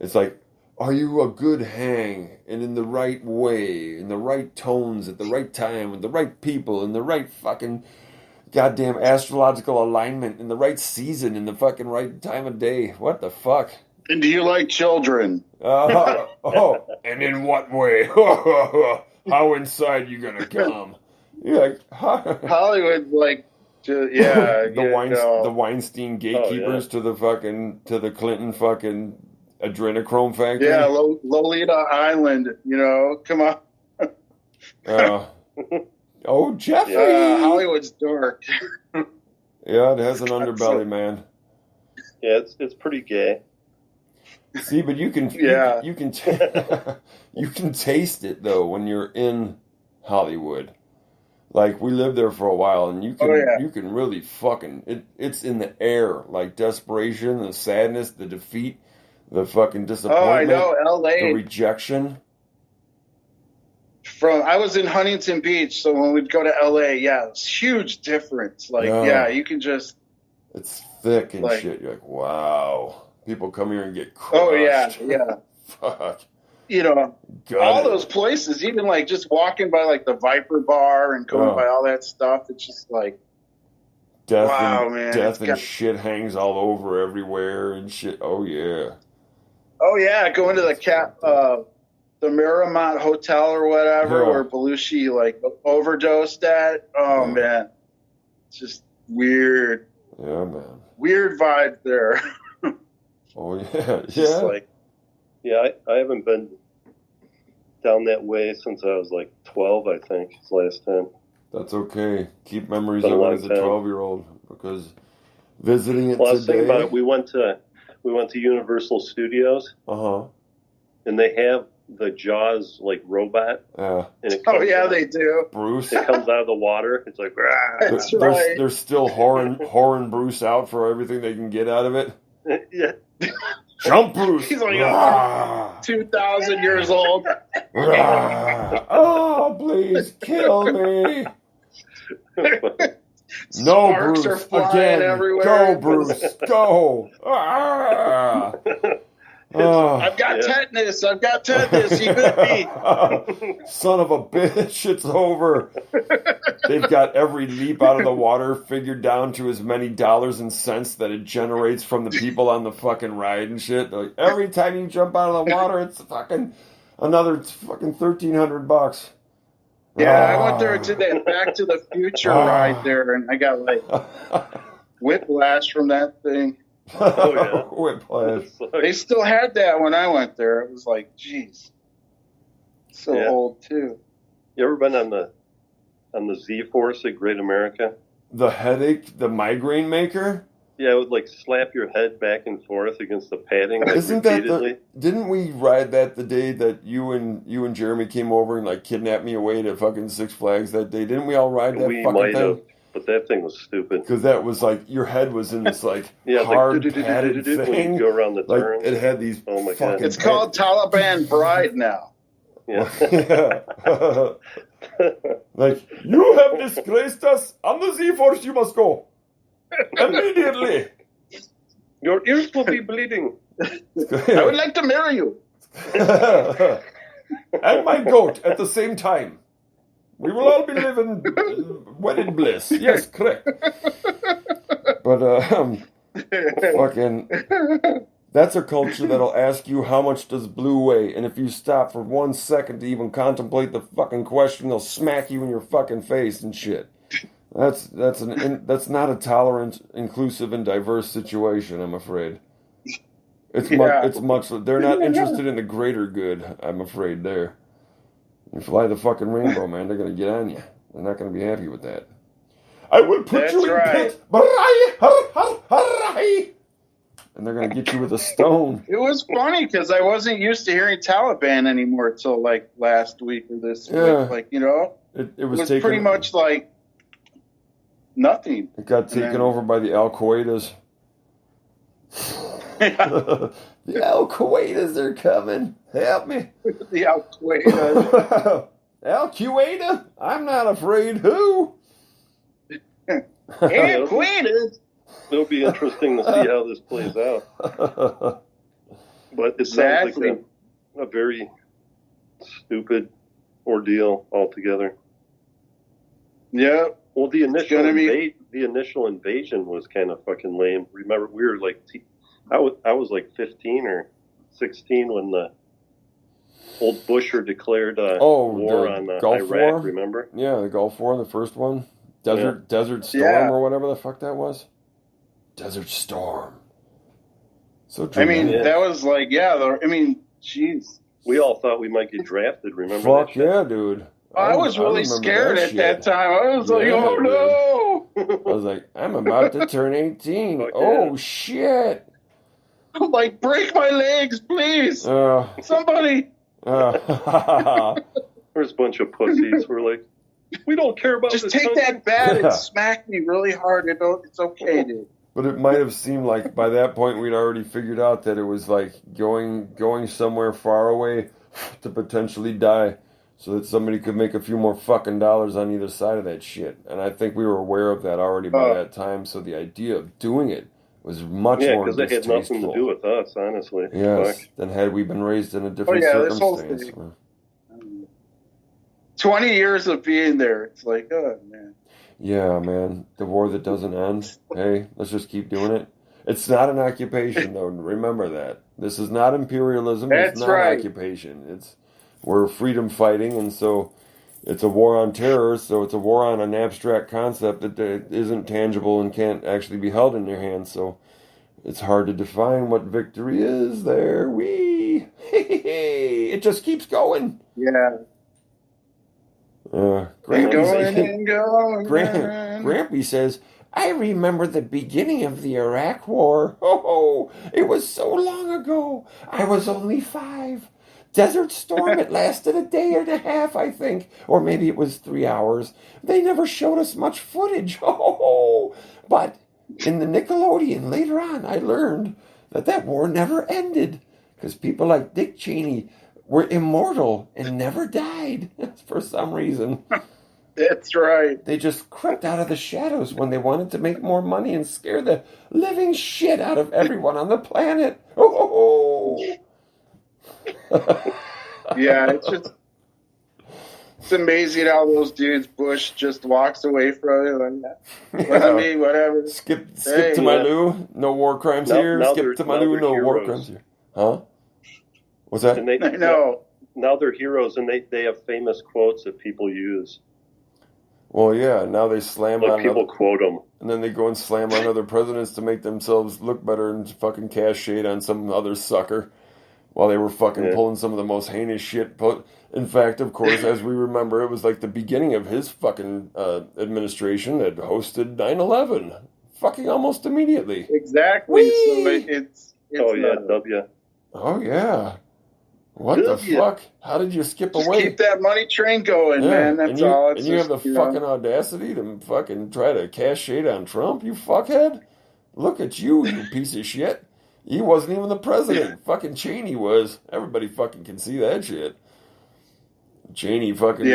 It's like, are you a good hang and in the right way, in the right tones, at the right time, with the right people, in the right fucking goddamn astrological alignment, in the right season, in the fucking right time of day? What the fuck? And do you like children? And in what way? How inside you gonna come? You're like, Hollywood, like, the Weinstein gatekeepers Oh, to the Clinton fucking adrenochrome factory. yeah, Lolita Island. Come on. Oh, Jeffrey. Hollywood's dark. Yeah, it has an underbelly, man. Yeah, it's pretty gay. See, but you can Yeah. you can you can taste it though when you're in Hollywood. Like we lived there for a while, and you can really fucking it's in the air, like desperation, the sadness, the defeat, the fucking disappointment. Oh, I know, L.A. The rejection. I was in Huntington Beach, so when we'd go to L.A., it's huge difference. Like, you can just. It's thick and like, shit. You're like, wow. People come here and get crushed. Oh yeah. Fuck. All those places, even like just walking by like the Viper Bar and going by all that stuff, it's just like death and shit hangs all over everywhere and shit. Oh yeah. Oh yeah, going to the Miramont Hotel or whatever where Belushi like overdosed at. Oh man. It's just weird. Yeah, man. Weird vibe there. Oh yeah. Just like, I haven't been down that way since I was like 12, I think, last time. That's okay. Keep memories of it as a 12-year-old because visiting it I was today. thinking about it. We went to Universal Studios. And they have the Jaws like robot. Yeah. And they do. Bruce. It comes out of the water. It's like, that's right. They're still whoring Bruce out for everything they can get out of it. Yeah. Jump, Bruce. He's like 2,000 years old. Oh, please kill me. No, Bruce. Are flying Again. everywhere. Go, Bruce. Go. I've got tetanus. You bit me. Son of a bitch. It's over. They've got every leap out of the water figured down to as many dollars and cents that it generates from the people on the fucking ride and shit. They're like, every time you jump out of the water, it's fucking another fucking $1,300. Yeah, I went there to that Back to the Future ride there, and I got like whiplash from that thing. Whiplash. They still had that when I went there. It was like, geez, so old too. You ever been on the Z-Force at Great America? The headache, the migraine maker? Yeah, it would like slap your head back and forth against the padding. Like, Isn't repeatedly. that didn't we ride that the day that you and Jeremy came over and like kidnapped me away to fucking Six Flags that day? Didn't we all ride that fucking thing? But that thing was stupid. Because that was like, your head was in this like hard padded thing. thing. You go around the turn. Like, it had these God. It's called Taliban Bride now. Yeah. Like, you have disgraced us. On the Z-Force you must go. Immediately. Your ears will be bleeding. I would like to marry you. And my goat at the same time. We will all be living wedded bliss. Yes, correct. But, fucking, that's a culture that'll ask you how much does blue weigh, and if you stop for 1 second to even contemplate the fucking question, they'll smack you in your fucking face and shit. That's not a tolerant, inclusive, and diverse situation, I'm afraid. It's much. They're not interested in the greater good, I'm afraid. You fly the fucking rainbow, man. They're gonna get on you. They're not gonna be happy with that. I will put you in pit, and they're gonna get you with a stone. It was funny because I wasn't used to hearing Taliban anymore till like last week or this week. Like it was pretty much like nothing. It got taken over by the Al Qaedas. The Al Qaedas are coming. Help me. The Al Qaeda. Al Qaeda? I'm not afraid. Who? Al Qaeda. It'll be interesting to see how this plays out. But it sounds like a very stupid ordeal altogether. Yeah. Well, the initial invasion was kind of fucking lame. Remember, we were like, I was like 15 or 16 when the old Busher declared war on Iraq. War? Remember? Yeah, the Gulf War, the first one. Desert Storm or whatever the fuck that was. Desert Storm. So dramatic. that was like, jeez. We all thought we might get drafted. Remember? Fuck yeah, dude. I was really scared at that time. I was like, oh no! I was like, I'm about to turn 18. Okay. Oh shit! I'm like, break my legs, please! Somebody! There's a bunch of pussies who are like, we don't care about just this take country. that bat and smack me really hard. It's okay, dude. But it might have seemed like by that point we'd already figured out that it was like going somewhere far away to potentially die so that somebody could make a few more fucking dollars on either side of that shit. And I think we were aware of that already by that time, so the idea of doing it was much more distasteful. Yeah, because it had nothing to do with us, honestly. Yes, than had we been raised in a different circumstance. This whole thing. 20 years of being there, it's like, oh, man. Yeah, man. The war that doesn't end. Hey, let's just keep doing it. It's not an occupation, though. Remember that. This is not imperialism. It's not occupation. We're freedom fighting, and so it's a war on terror, so it's a war on an abstract concept that isn't tangible and can't actually be held in your hands, so it's hard to define what victory is there. It just keeps going. Yeah. Grampy says, I remember the beginning of the Iraq War. Oh, it was so long ago. I was only 5. Desert Storm, it lasted a day and a half, I think. Or maybe it was 3 hours. They never showed us much footage. But in the Nickelodeon later on, I learned that war never ended. Because people like Dick Cheney were immortal and never died for some reason. That's right. They just crept out of the shadows when they wanted to make more money and scare the living shit out of everyone on the planet. Yeah, it's amazing how those dudes, Bush just walks away from it. Like, whatever. Skip to my loo. No war crimes here. Skip to my loo. No war crimes here. Huh? What's that? And I know. Now they're heroes, and they have famous quotes that people use. Well, yeah. Now they slam on people quote them, and then they go and slam on other presidents to make themselves look better and fucking cast shade on some other sucker, while they were fucking pulling some of the most heinous shit. In fact, of course, as we remember, it was like the beginning of his fucking administration that hosted 9/11, fucking almost immediately. Exactly. So it's W. Oh yeah. What the fuck? How did you skip away? Keep that money train going, man. That's all. And you have the fucking audacity to fucking try to cast shade on Trump, you fuckhead? Look at you, you piece of shit. He wasn't even the president. Fucking Cheney was. Everybody fucking can see that shit. Cheney fucking...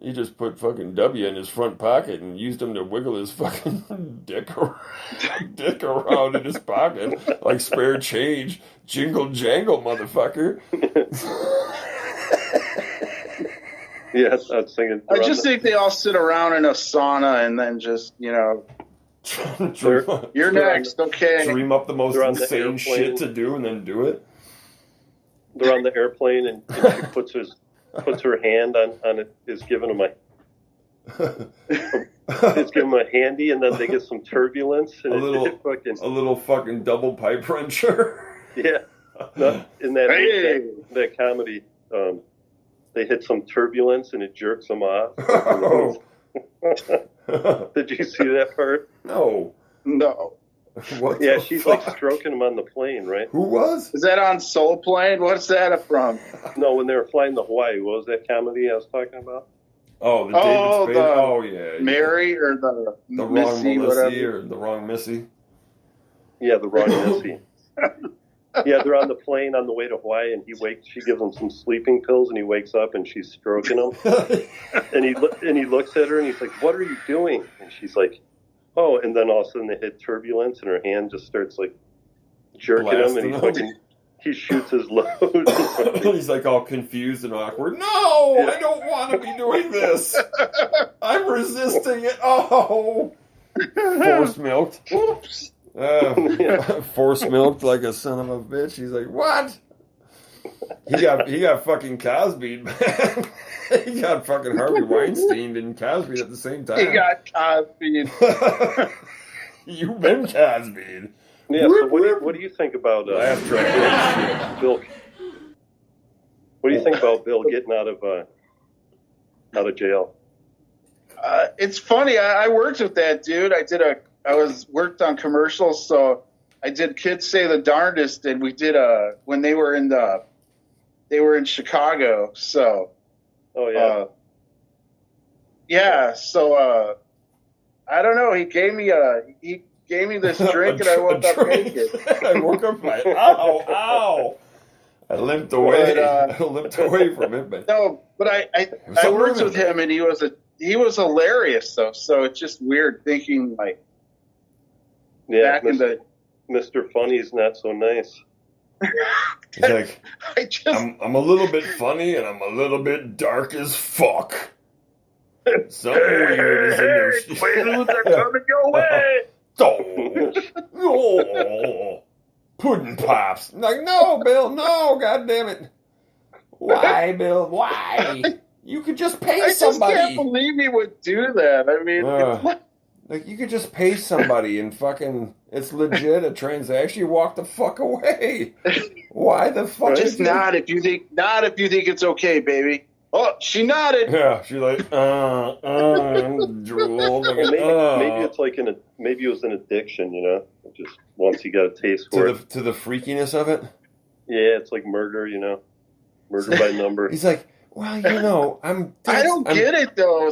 he just put fucking W in his front pocket and used him to wiggle his fucking dick around in his pocket like spare change. Jingle jangle, motherfucker. Yeah, I was thinking... I just think they all sit around in a sauna and then just, you're next, okay. Dream up the most insane shit to do and then do it. They're on the airplane and she puts her hand on it, is giving him a handy, and then they get some turbulence and a little fucking double pipe wrencher. Yeah, in that comedy, they hit some turbulence and it jerks them off. Did you see that part? No. Yeah, she's like stroking him on the plane, right? Who was? Is that on Soul Plane? What's that from? No, when they were flying to Hawaii. What was that comedy I was talking about? Oh, the David Spade. Oh, yeah. Mary or the Missy, wrong Melissy or the wrong Missy? Yeah, the wrong Missy. Yeah, they're on the plane on the way to Hawaii, and she gives him some sleeping pills, and he wakes up, and she's stroking him. and he looks at her, and he's like, "What are you doing?" And she's like, "Oh," and then all of a sudden they hit turbulence, and her hand just starts like jerking him, and he fucking he shoots his load. He's like all confused and awkward. No, I don't want to be doing this. I'm resisting it. Oh, force milked. Whoops. Force milked like a son of a bitch. He's like, what? He got fucking Cosby'd, man. He got fucking Harvey Weinstein and Cosby at the same time. He got Cosby. You've been Cosby'd. Yeah. So what do you think about Laugh track. Bill? What do you think about Bill getting out of jail? It's funny. I worked with that dude. Worked on commercials, so I did Kids Say the Darndest, and we did when they were in Chicago. So, So I don't know. He gave me this drink, and I woke up naked. I woke up like, ow. I limped away. I limped away from it, but I worked with him, and he was hilarious though. So it's just weird thinking like, back in the Mr. Funny's not so nice. He's like, I'm a little bit funny and I'm a little bit dark as fuck. So weird is in there. Quaaludes are coming your way. Oh, pudding pops. Like, no, Bill, no, God damn it. Why, Bill? Why? You could just pay somebody. I just can't believe he would do that. I mean, like, you could just pay somebody and fucking, it's legit a transaction. You walk the fuck away. Why the fuck? Just nod if you think it's okay, baby. Oh, she nodded. Yeah, she like, drool. Maybe it's like maybe it was an addiction, you know? Just once you got a taste for it. To the freakiness of it? Yeah, it's like murder, you know? Murder by number. He's like, well, you know, I don't get it, though.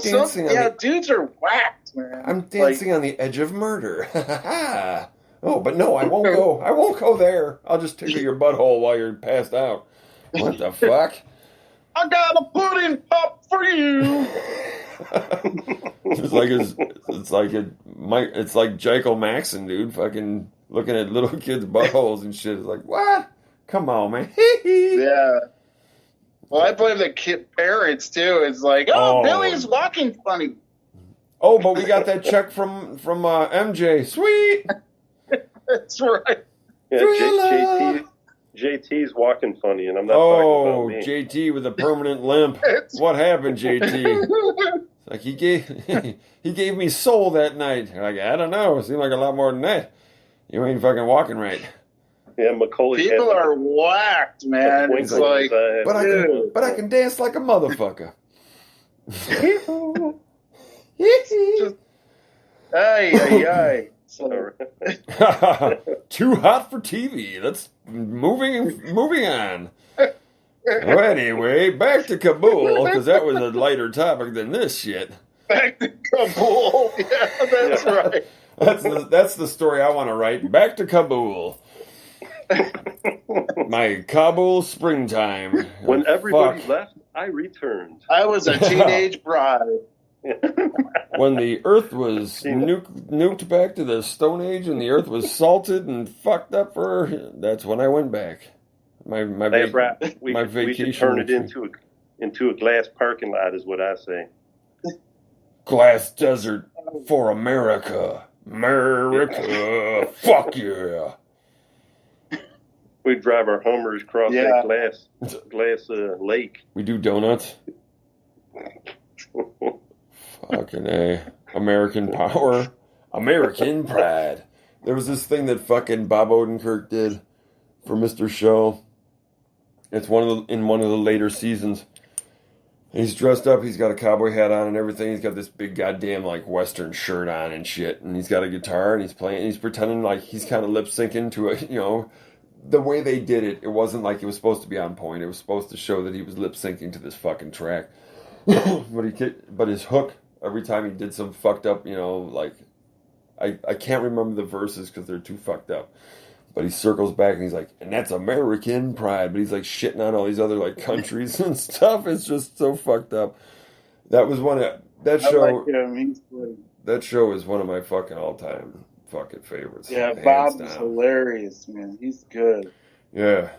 Dudes are whacked, man. I'm dancing on the edge of murder. Oh, but no, I won't go. I won't go there. I'll just tickle your butthole while you're passed out. What the fuck? I got a pudding pop for you. It's like Jekyll Maxon, dude. Fucking looking at little kids' buttholes and shit. It's like, what? Come on, man. Yeah. Well, I blame the parents too. It's like, Billy's walking funny. Oh, but we got that check from MJ. Sweet. That's right. Yeah, JT's walking funny, and I'm not talking about me. JT with a permanent limp. What happened, JT? Like he gave me soul that night. Like, I don't know. It seemed like a lot more than that. You ain't fucking walking right. Yeah, Macaulay. People are whacked, man. It's like, but I can dance like a motherfucker. Ay. Too hot for TV. Let's moving on. Well, anyway, back to Kabul, because that was a lighter topic than this shit. Back to Kabul. Yeah, that's right. That's the story I want to write. Back to Kabul. My Kabul springtime. When everybody left, I returned. I was a teenage bride. When the Earth was nuked back to the Stone Age and the Earth was salted and fucked up for her, that's when I went back. My vacation. We should turn it into a glass parking lot, is what I say. Glass desert for America. America. Fuck yeah. We drive our Hummers across that glass lake. We do donuts. Fucking A. American power. American pride. There was this thing that fucking Bob Odenkirk did for Mr. Show. It's in one of the later seasons. He's dressed up, he's got a cowboy hat on and everything. He's got this big goddamn like western shirt on and shit. And he's got a guitar and he's playing, he's pretending like he's kind of lip syncing to it, you know. The way they did it, it wasn't like it was supposed to be on point. It was supposed to show that he was lip syncing to this fucking track. But his hook, every time he did some fucked up, you know, like, I can't remember the verses because they're too fucked up. But he circles back and he's like, and that's American pride. But he's like shitting on all these other like countries and stuff. It's just so fucked up. That was that show. That show is one of my fucking all time fucking favorites. Yeah, Bob's hilarious, man. He's good. Yeah.